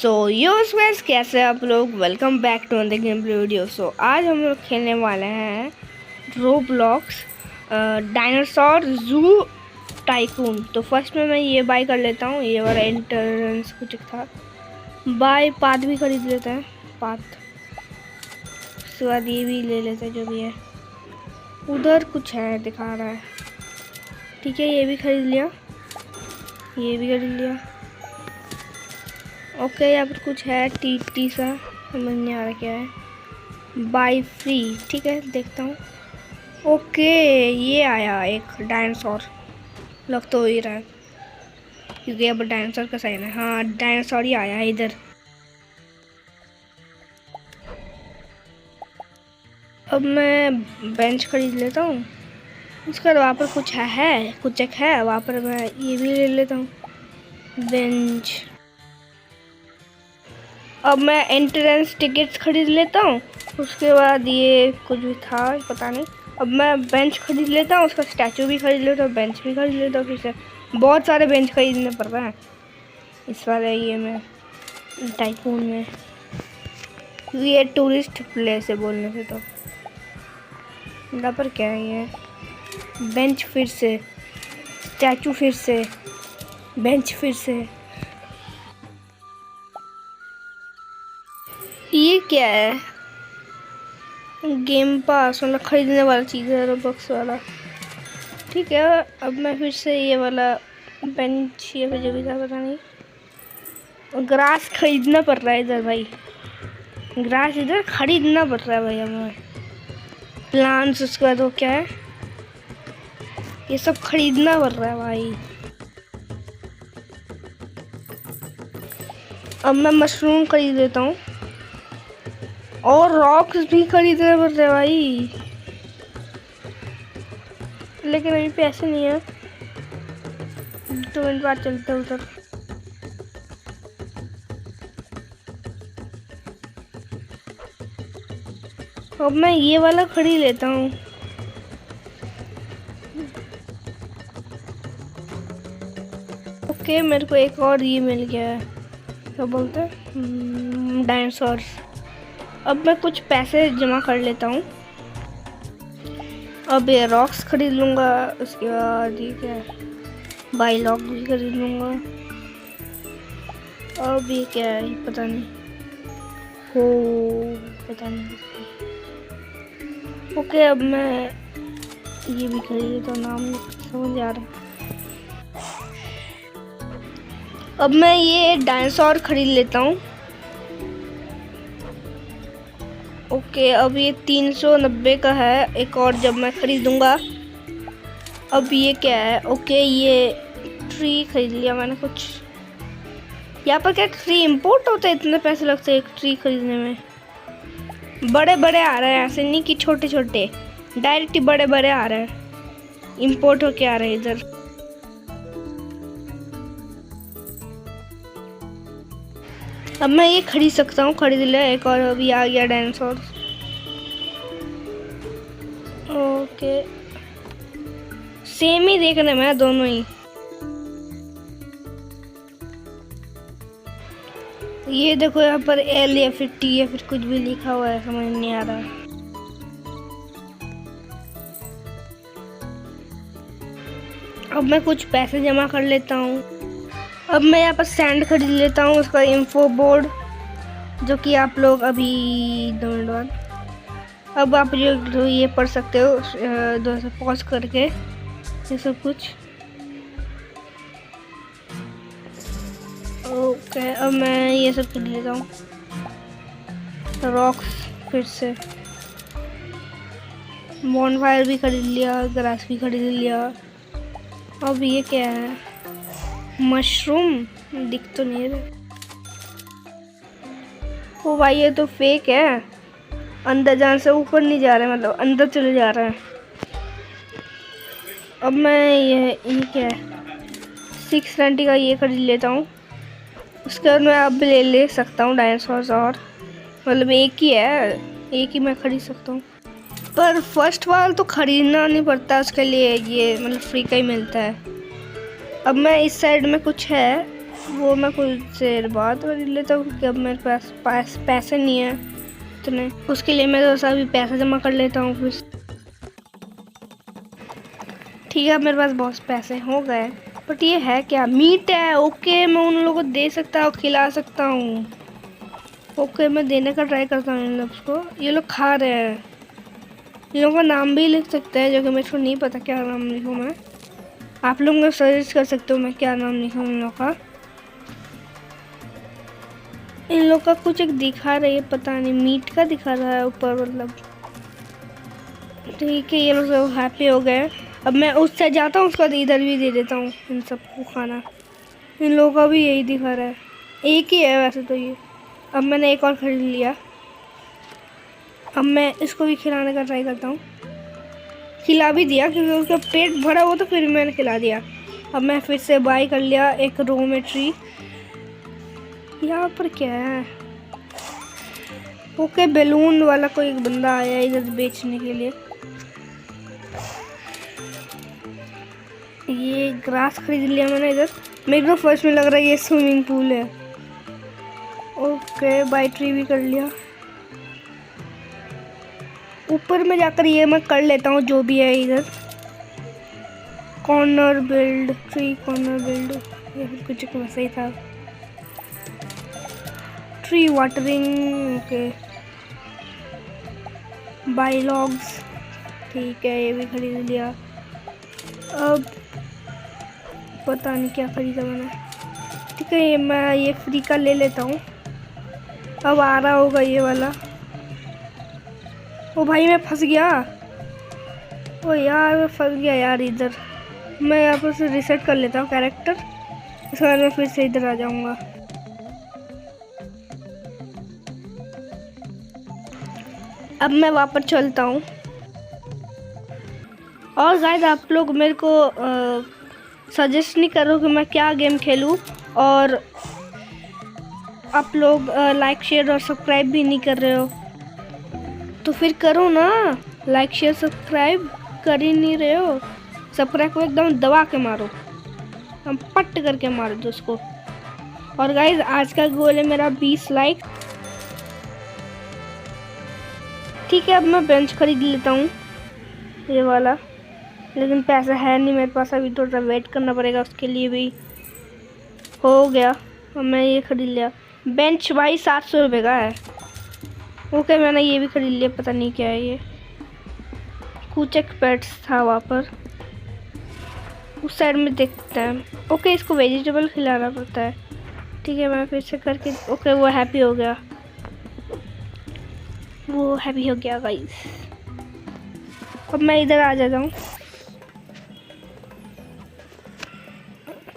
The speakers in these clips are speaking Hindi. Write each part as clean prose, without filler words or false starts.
सो योस गाइस, कैसे हैं आप लोग। Welcome back to the game play video. So आज हम लोग खेलने वाले हैं रोब्लॉक्स डायनासोर जू टाइकून। तो फर्स्ट में मैं ये बाय कर लेता हूँ, ये वाला एंट्रेंस कुछ था। बाय पाथ भी खरीद लेते हैं, पाथ। उसके बाद ये भी ले लेते हैं जो भी है। उधर कुछ है दिखा रहा है, ठीक है। ये भी खरीद लिया, ये भी खरीद लिया। ओके, यहाँ पर कुछ है टी सा, समझ नहीं आ रहा क्या है। बाय फ्री, ठीक है, देखता हूँ। ओके, ये आया एक डायनासोर, लग तो ही रहा है क्योंकि अब डायनासोर का साइन है। हाँ, डायनासोर ही आया है इधर। अब मैं बेंच खरीद लेता हूँ। उसके बाद वहाँ पर कुछ है कुछ एक है वहाँ पर, मैं ये भी ले लेता हूँ बेंच। अब मैं एंट्रेंस टिकट्स खरीद लेता हूँ। उसके बाद ये कुछ भी था पता नहीं। अब मैं बेंच खरीद लेता हूँ, उसका स्टैचू भी खरीद लेता हूँ, बेंच भी खरीद लेता हूँ। फिर से बहुत सारे बेंच खरीदने पड़ रहे हैं इस वाले ये में टाइकून में। ये टूरिस्ट प्लेस है बोलने से। तो यहाँ पर क्या है, ये बेंच फिर से, स्टैचू फिर से, बेंच फिर से। ये क्या है, गेम पास मतलब खरीदने वाला चीज़ है, रोबॉक्स वाला, ठीक है। अब मैं फिर से ये वाला बेंच या फिर जो भी था पता नहीं। ग्रास खरीदना पड़ रहा है इधर भाई, ग्रास इधर खरीदना पड़ रहा है भाई हमें। प्लांट्स, उसके बाद वो क्या है, ये सब खरीदना पड़ रहा है भाई। अब मैं मशरूम खरीद लेता हूँ और रॉक्स भी खरीदने पड़ते हैं भाई, लेकिन अभी पैसे नहीं है। 2 मिनट बाद चलते हैं उधर। अब मैं ये वाला खरीद लेता हूँ। ओके, मेरे को एक और ये मिल गया है, क्या बोलते हैं, डायनासोर्स। अब मैं कुछ पैसे जमा कर लेता हूँ। अब ये रॉक्स खरीद लूँगा, उसके बाद ये क्या है, बाई लॉक भी खरीद लूँगा। अब ये क्या है, ये पता नहीं, हो पता नहीं। ओके, अब मैं ये भी खरीद लेता हूँ, नाम नहीं समझ आ रहा। अब मैं ये डायनासोर खरीद लेता हूँ। ओके, अब ये 390 का है। एक और जब मैं खरीदूंगा। अब ये क्या है, ओके, ये ट्री खरीद लिया मैंने कुछ। यहाँ पर क्या ट्री इंपोर्ट होता है, इतने पैसे लगते हैं एक ट्री खरीदने में। बड़े बड़े आ रहे हैं, ऐसे नहीं कि छोटे छोटे, डायरेक्ट ही बड़े बड़े आ रहे हैं, इंपोर्ट होके आ रहे हैं इधर। अब मैं ये खरीद सकता हूँ, खरीद लिया एक और। अभी आ गया डायनासोर। ओके, सेम ही देखने में दोनों ही। ये देखो, यहाँ पर एल या फिर टी या फिर कुछ भी लिखा हुआ है, समझ नहीं आ रहा है। अब मैं कुछ पैसे जमा कर लेता हूँ। अब मैं यहाँ पर सैंड खरीद लेता हूँ, उसका इंफो बोर्ड, जो कि आप लोग अभी 2 मिनट बाद अब आप जो ये पढ़ सकते हो, 2 से पॉज करके ये सब कुछ। ओके, अब मैं ये सब खरीद लेता हूँ। रॉक्स फिर से, बॉनफायर भी खरीद लिया, ग्रास भी खरीद लिया। अब ये क्या है, मशरूम दिख तो नहीं रहा। ओ भाई, ये तो फेक है, अंदर जाने से ऊपर नहीं जा रहा है, मतलब अंदर चले जा रहा है। अब मैं ये क्या है, 690 का ये खरीद लेता हूँ। उसके बाद मैं अब ले सकता हूँ डायनासोर्स, और मतलब एक ही है, एक ही मैं खरीद सकता हूँ। पर फर्स्ट वाला तो खरीदना नहीं पड़ता, उसके लिए ये मतलब फ्री का ही मिलता है। अब मैं इस साइड में कुछ है, वो मैं कुछ देर बाद खरीद लेता हूँ क्योंकि अब मेरे पास पैसे नहीं है इतने। उसके लिए मैं तो अभी पैसा जमा कर लेता हूँ फिर। ठीक है, अब मेरे पास बहुत पैसे हो गए। बट ये है क्या? मीट है। ओके, मैं उन लोगों को दे सकता हूँ, खिला सकता हूँ। ओके, मैं देने का ट्राई करता हूँ इन लोग को। ये लोग खा रहे हैं। इन लोगों का नाम भी लिख सकते हैं, जो कि मेरे को नहीं पता क्या नाम लिखूँ मैं। आप लोग को सर्च कर सकते हो मैं क्या नाम लिखूँ इन लोग का। इन लोग का कुछ एक दिखा रही है, पता नहीं, मीट का दिखा रहा है ऊपर मतलब। ठीक है, ये लोग सब हैप्पी हो गए। अब मैं उससे जाता हूँ, उसका इधर भी दे देता हूँ इन सबको खाना। इन लोगों का भी यही दिखा रहा है, एक ही है वैसे तो ये। अब मैंने एक और खरीद लिया। अब मैं इसको भी खिलाने का ट्राई करता हूँ। खिला भी दिया क्योंकि उसका पेट भरा हुआ तो फिर मैंने खिला दिया। अब मैं फिर से बाय कर लिया एक रोमेट्री। यहाँ पर क्या है? ओके, बैलून वाला कोई एक बंदा आया इधर बेचने के लिए। ये ग्रास खरीद लिया मैंने इधर। मेरे को फर्स्ट में लग रहा है ये स्विमिंग पूल है। ओके, बाय ट्री भी कर लिया। ऊपर में जाकर ये मैं कर लेता हूँ जो भी है इधर। Corner build, tree corner build, ये कुछ वैसा ही था। Tree watering, okay. By logs, ठीक है, ये भी खरीद लिया। अब पता नहीं क्या खरीदा मैंने। ठीक है, ये मैं ये फ्री का ले लेता हूँ। अब आ रहा होगा ये वाला। ओ भाई, मैं फंस गया। ओ यार, मैं फंस गया यार इधर। मैं यहाँ पर से रिसेट कर लेता हूँ कैरेक्टर, उसके बाद मैं फिर से इधर आ जाऊँगा। अब मैं वापस चलता हूँ। और गाइस, आप लोग मेरे को सजेस्ट नहीं करो कि मैं क्या गेम खेलूँ, और आप लोग लाइक शेयर और सब्सक्राइब भी नहीं कर रहे हो, तो फिर करो ना। लाइक शेयर सब्सक्राइब कर ही नहीं रहे हो। सब्सक्राइब को एकदम दबा के मारो, हम पट करके मारो दो उसको। और गाइस, आज का गोल है मेरा 20 लाइक। ठीक है, अब मैं बेंच खरीद लेता हूँ ये वाला, लेकिन पैसा है नहीं मेरे पास। अभी थोड़ा वेट करना पड़ेगा उसके लिए भी। हो गया, अब मैं ये खरीद लिया। बेंच भाई 700 रुपये का है। ओके, मैंने ये भी खरीद लिया। पता नहीं क्या है ये, कुछ एक पेट्स था वहाँ पर, उस साइड में देखते हैं। ओके, इसको वेजिटेबल खिलाना पड़ता है। ठीक है, मैं फिर से करके। ओके, वो हैप्पी हो गया, वो हैप्पी हो गया गाइस। अब मैं इधर आ जाता हूँ।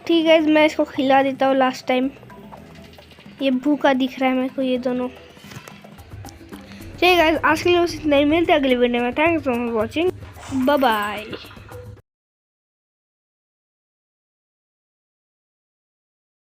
ठीक है, मैं इसको खिला देता हूँ लास्ट टाइम। ये भूखा दिख रहा है मेरे को, ये दोनों। ठीक है गाइस, आज के लिए बस इतना ही। मिलते हैं अगली वीडियो में। Thanks for watching, bye bye.